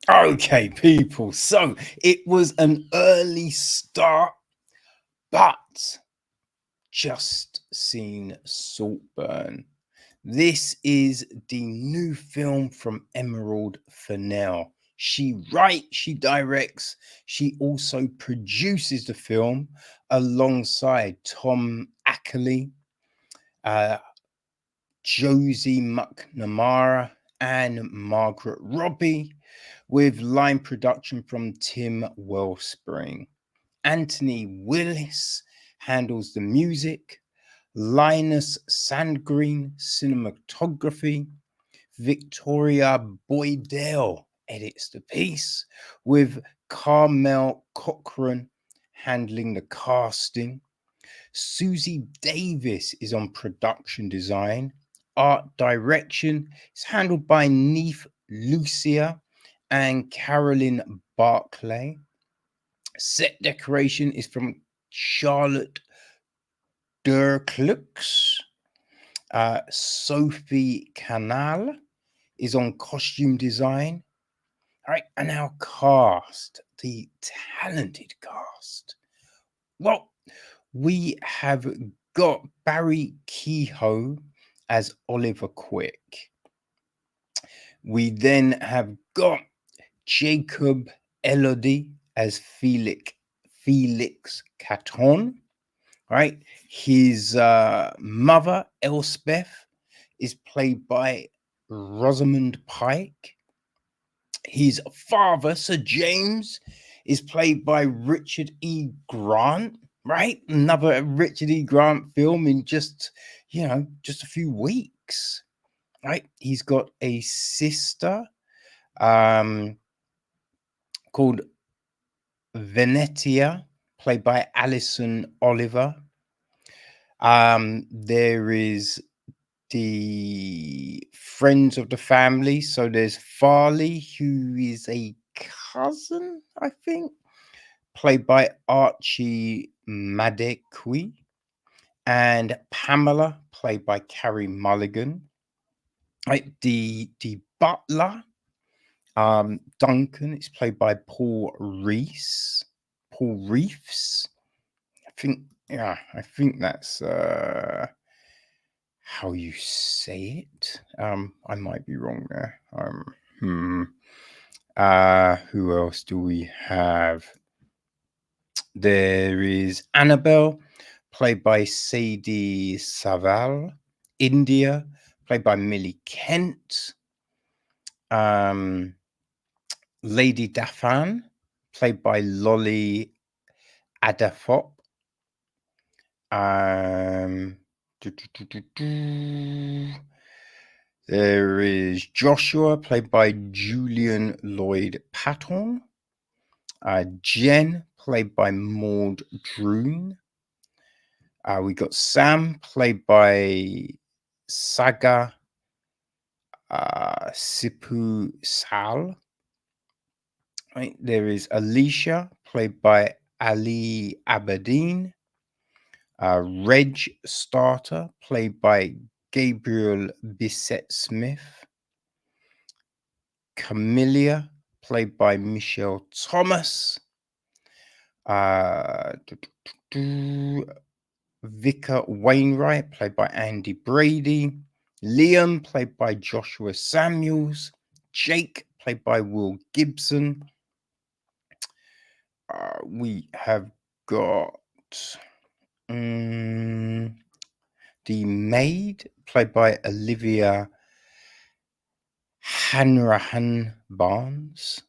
Okay, people. So it was an early start, but just seen Saltburn. This is the new film from Emerald Fennell. She writes, she directs, she also produces the film alongside Tom Ackley, uh, Josie McNamara, and Margaret Robbie, with line production from Tim Wellspring. Anthony Willis handles the music, Linus Sandgreen cinematography, Victoria Boydell edits the piece, with Carmel Cochran handling the casting. Susie Davis is on production design. Art direction is handled by Neef Lucia and Carolyn Barclay. Set decoration is from Charlotte Derklux. Sophie Canal is on costume design. All right, and our cast, the talented cast. Well, we have got Barry Keoghan as Oliver Quick. We then have got Jacob Elordi as Felix Catton. Right, his mother Elspeth is played by Rosamund Pike. His father, Sir James, is played by Richard E. Grant. Right, another Richard E. Grant film in just a few weeks. Right, he's got a sister called Venetia, played by Alison Oliver. There is the friends of the family. So there's Farley, who is a cousin, I think, played by Archie Madekwi, and Pamela, played by Carrie Mulligan. Right, the butler, Duncan, is played by Paul Reefs. I think that's how you say it. I might be wrong there. Who else do we have? There is Annabelle, played by Sadie Saval. India, played by Millie Kent. Lady Dafan, played by Lolly Adafop. There is Joshua, played by Julian Lloyd Patton. Jen, played by Maud Droon. We got Sam, played by Saga Sipu Sal. Right, there is Alicia, played by Ali Aberdeen. Reg Starter, played by Gabriel Bissett Smith. Camilla, played by Michelle Thomas. Vicar Wainwright, played by Andy Brady. Liam, played by Joshua Samuels. Jake, played by Will Gibson. We have got the maid, played by Olivia Hanrahan Barnes.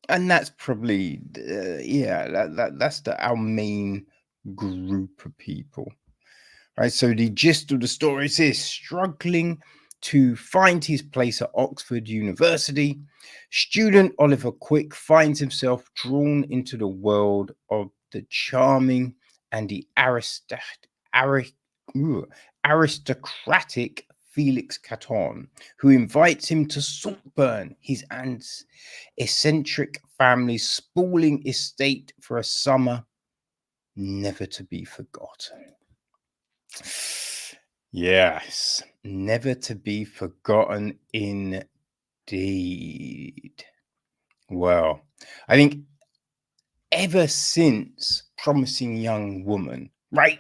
And that's probably that's our main group of people. Right, so the gist of the story is this: struggling to find his place at Oxford University, student Oliver Quick finds himself drawn into the world of the charming and the aristocratic Felix Catton, who invites him to Saltburn, his aunt's eccentric family's sprawling estate, for a summer never to be forgotten. Yes, never to be forgotten indeed. well. I think ever since Promising Young Woman, right?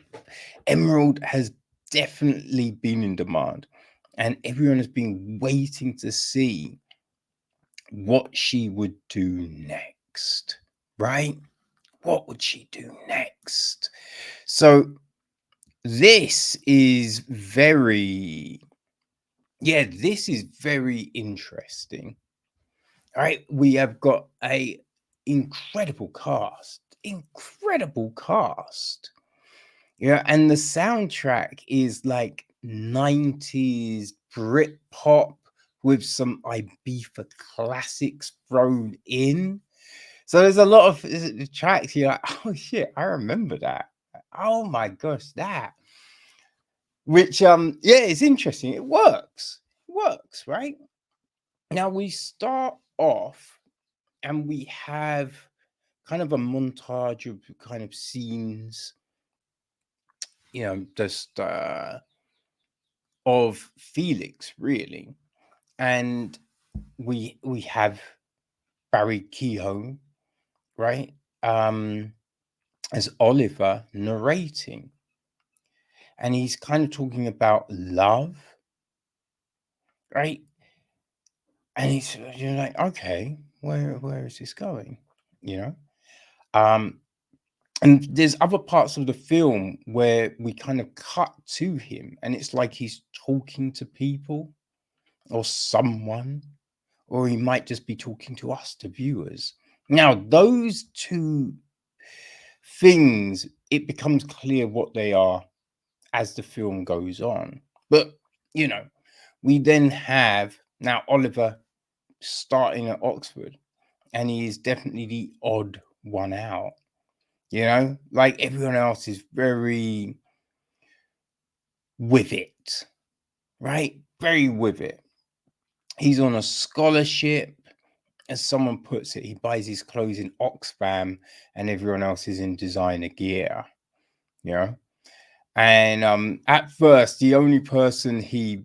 Emerald has definitely been in demand, and everyone has been waiting to see what she would do next, right? What would she do next? So this is very, this is very interesting. All right, we have got a incredible cast, Yeah, and the soundtrack is like 90s Brit pop with some Ibiza classics thrown in. So there's a lot of tracks you're like, oh shit, I remember that. Oh my gosh, that. Which it's interesting. It works. It works, right? Now we start off and we have kind of a montage of kind of scenes, just of Felix, really. And we have Barry Keoghan, right? As Oliver narrating. And he's kind of talking about love, right? And you're like, okay, where is this going? And there's other parts of the film where we kind of cut to him and it's like he's talking to people or someone, or he might just be talking to us, the viewers. Now, those two things, it becomes clear what they are as the film goes on. But, we then have now Oliver starting at Oxford, and he is definitely the odd one out. Like everyone else is very with it, right? Very with it. He's on a scholarship, as someone puts it. He buys his clothes in Oxfam, and everyone else is in designer gear. And at first, the only person he,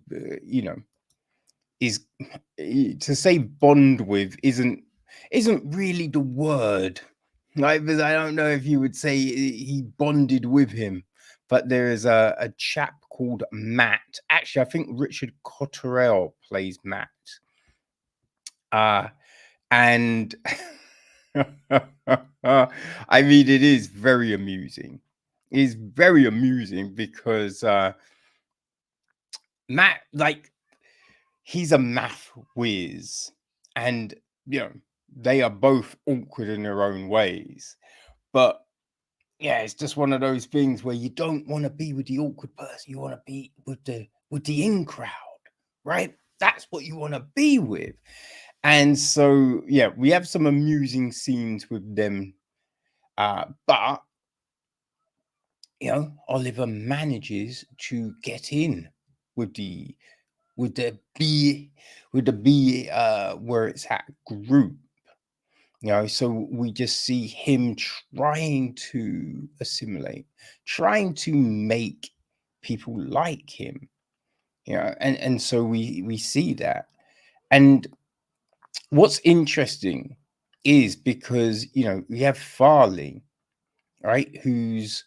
is to say bond with isn't really the word. Like, because I don't know if you would say he bonded with him, but there is a chap called Matt. Actually, I think Richard Cotterell plays Matt. And I mean, it is very amusing. It's very amusing because Matt, like, he's a math whiz, and they are both awkward in their own ways. But it's just one of those things where you don't want to be with the awkward person. You want to be with the in crowd, right? That's what you want to be with. And so, we have some amusing scenes with them. But Oliver manages to get in with the B where it's at group. So we just see him trying to assimilate, trying to make people like him. And so we see that. And what's interesting is because we have Farley, right, who's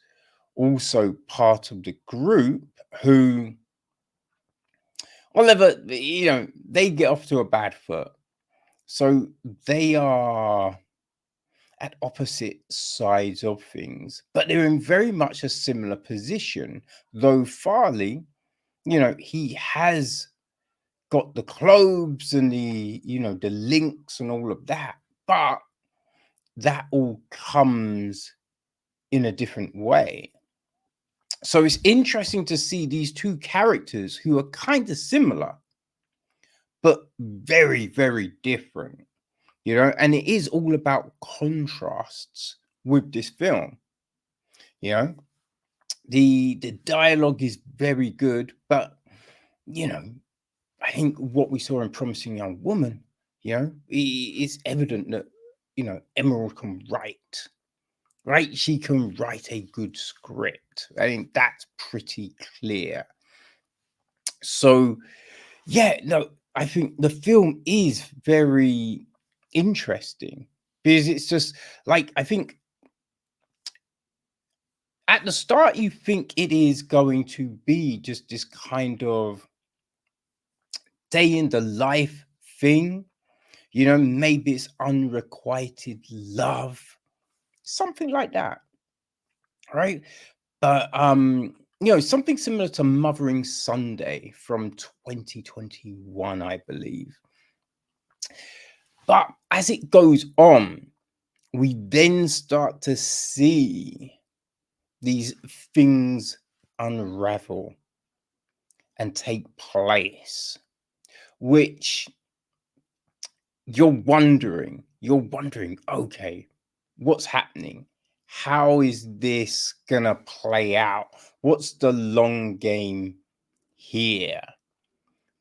also part of the group, who Oliver, they get off to a bad foot. So they are at opposite sides of things, but they're in very much a similar position. Though Farley, he has got the clothes and the links and all of that, but that all comes in a different way. So it's interesting to see these two characters who are kind of similar, but very, very different. And it is all about contrasts with this film. The dialogue is very good, but I think what we saw in Promising Young Woman, it's evident that Emerald can write, right? She can write a good script. I think that's pretty clear. So I think the film is very interesting because it's just like, I think at the start you think it is going to be just this kind of day in the life thing, you know, maybe it's unrequited love, something like that, right? But you know, something similar to Mothering Sunday from 2021, I believe. But as it goes on, we then start to see these things unravel and take place, which you're wondering, okay, what's happening? How is this gonna play out? What's the long game here?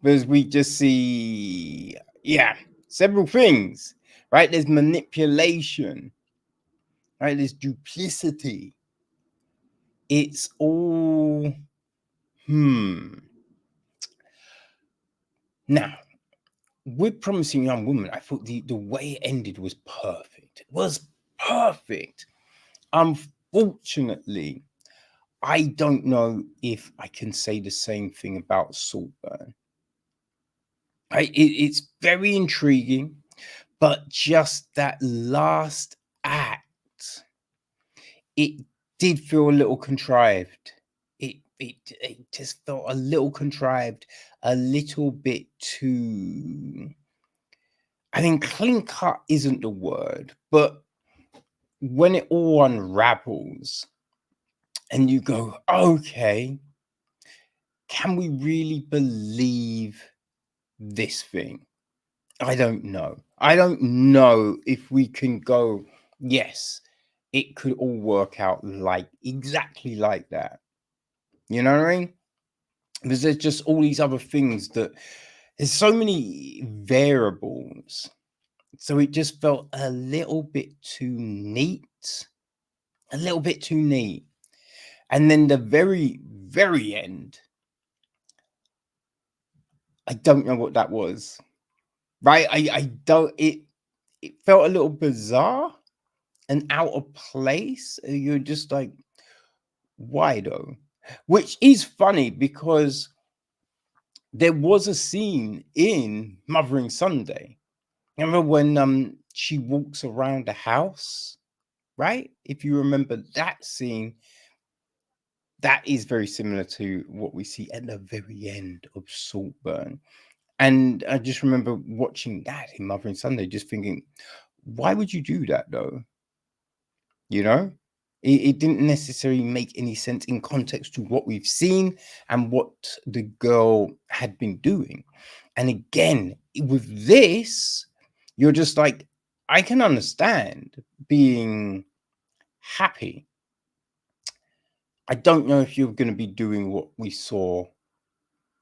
Because we just see, yeah, several things, right? There's manipulation, right? There's duplicity. It's all, Now, with Promising Young Woman, I thought the way it ended was perfect. It was perfect. Unfortunately, I don't know if I can say the same thing about Saltburn. It's very intriguing, but just that last act, it did feel a little contrived. It just felt a little contrived, a little bit too. I mean, clean cut isn't the word, but when it all unravels and you go, okay, can we really believe this thing? I don't know. I don't know if we can go, yes, it could all work out like exactly like that. You know what I mean? Because there's just all these other things that there's so many variables. So it just felt a little bit too neat. A little bit too neat. And then the very, very end, I don't know what that was. Right? I don't it felt a little bizarre and out of place. You're just like, why though? Which is funny because there was a scene in Mothering Sunday. Remember when she walks around the house, right? If you remember that scene, that is very similar to what we see at the very end of Saltburn. And I just remember watching that in Mothering Sunday, just thinking, why would you do that though? You know, it didn't necessarily make any sense in context to what we've seen and what the girl had been doing. And again, with this, you're just like, I can understand being happy. I don't know if you're going to be doing what we saw,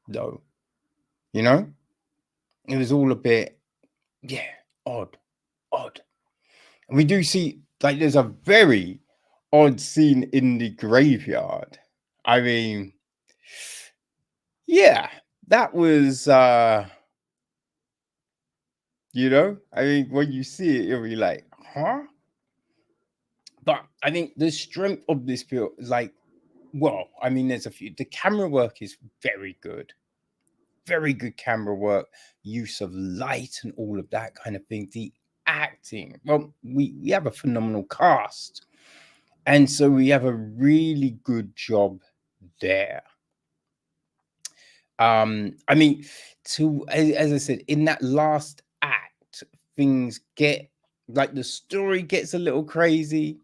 though. You know, it was all a bit, yeah, odd. And we do see, like, there's a very odd scene in the graveyard. I mean, yeah, that was, you know, I mean, when you see it, you'll be like, huh? But I think the strength of this film is like, well, I mean, there's a few. The camera work is very good. Very good camera work, use of light and all of that kind of thing. The acting, well, we have a phenomenal cast. And so we have a really good job there. I mean, as I said, in that last act, things get like the story gets a little crazy.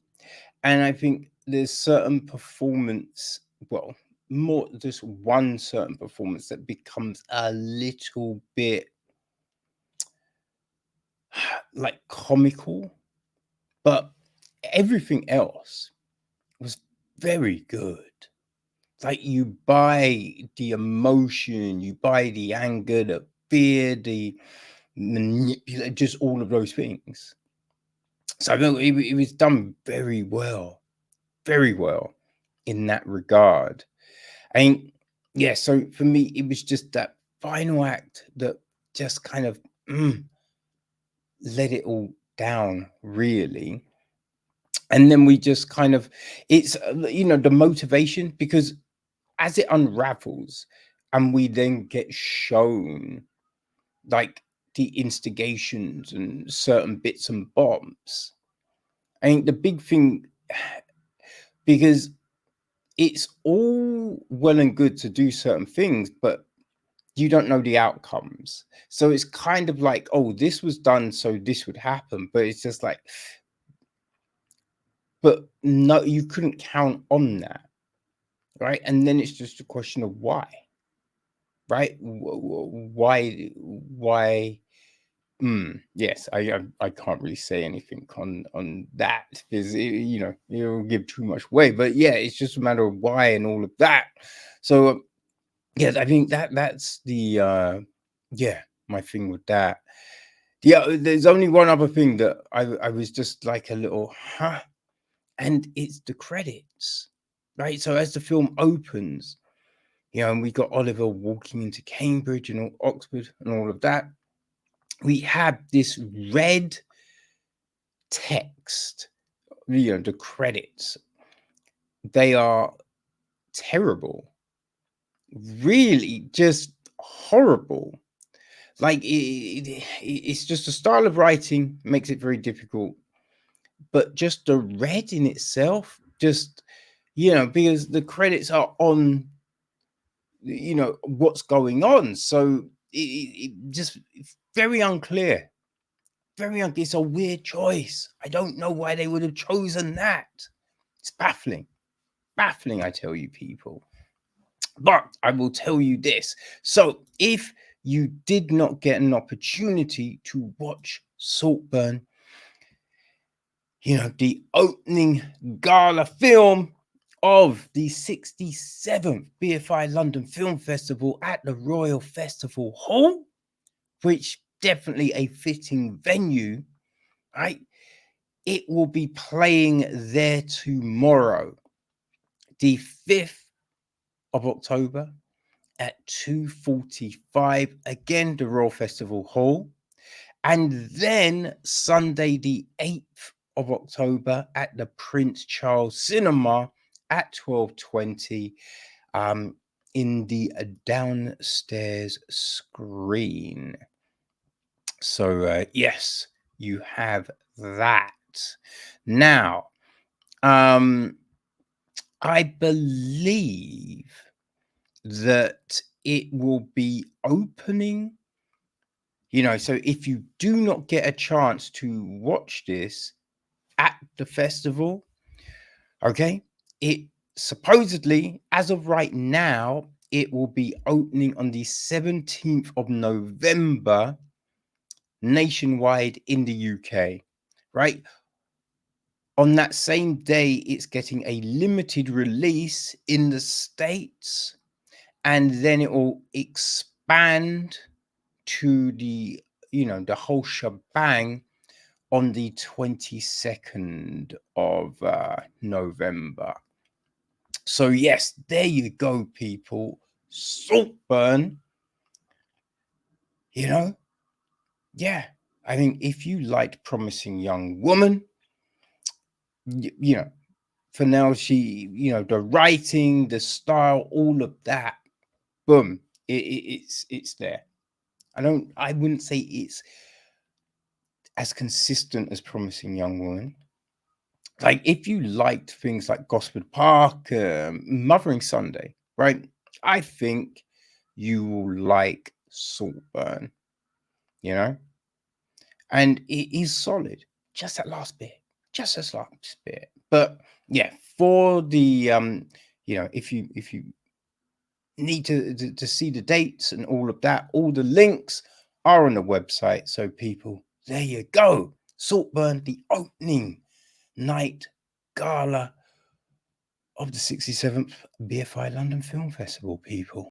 And I think there's certain performance, well, more just one certain performance that becomes a little bit like comical, but everything else was very good. Like you buy the emotion, you buy the anger, the fear, the manipulate, just all of those things. So I think it was done very well in that regard. I think, yeah. So for me, it was just that final act that just kind of let it all down, really. And then we just kind of, it's, the motivation, because as it unravels and we then get shown like the instigations and certain bits and bobs, I think the big thing, because it's all well and good to do certain things, but you don't know the outcomes. So it's kind of like, oh, this was done so this would happen, but it's just like, but no, you couldn't count on that, right? And then it's just a question of why, right? Why? Yes, I can't really say anything on that, because it'll give too much away. But yeah, it's just a matter of why and all of that. So yeah, I think that's the my thing with that. Yeah, there's only one other thing that I was just like a little huh, and it's the credits, right? So as the film opens, and we got Oliver walking into Cambridge and Oxford and all of that, we have this red text, the credits. They are terrible, really just horrible. Like it's just a style of writing makes it very difficult, but just the red in itself, just because the credits are on what's going on, so it just it's very unclear, it's a weird choice. I don't know why they would have chosen that. It's baffling, I tell you, people. But I will tell you this. So if you did not get an opportunity to watch Saltburn, the opening gala film of the 67th BFI London Film Festival at the Royal Festival Hall, which definitely a fitting venue, right? It will be playing there tomorrow, the 5th of October at 2:45, again, the Royal Festival Hall. And then Sunday, the 8th of October at the Prince Charles Cinema at 12:20 in the downstairs screen. So, yes, you have that. Now, I believe that it will be opening, so if you do not get a chance to watch this at the festival, okay, it supposedly, as of right now, it will be opening on the 17th of November nationwide in the UK, right? On that same day, it's getting a limited release in the States, and then it will expand to the whole shebang on the 22nd of November. So yes, there you go, people. Saltburn, yeah, I mean, if you liked Promising Young Woman, Fennell, she, the writing, the style, all of that, boom, it's there. I wouldn't say it's as consistent as Promising Young Woman. Like, if you liked things like Gosford Park, Mothering Sunday, right? I think you will like Saltburn, and it is solid. Just that last bit, But yeah, for the if you need to see the dates and all of that, all the links are on the website. So people, there you go. Saltburn, the opening night gala of the 67th BFI London Film Festival, people.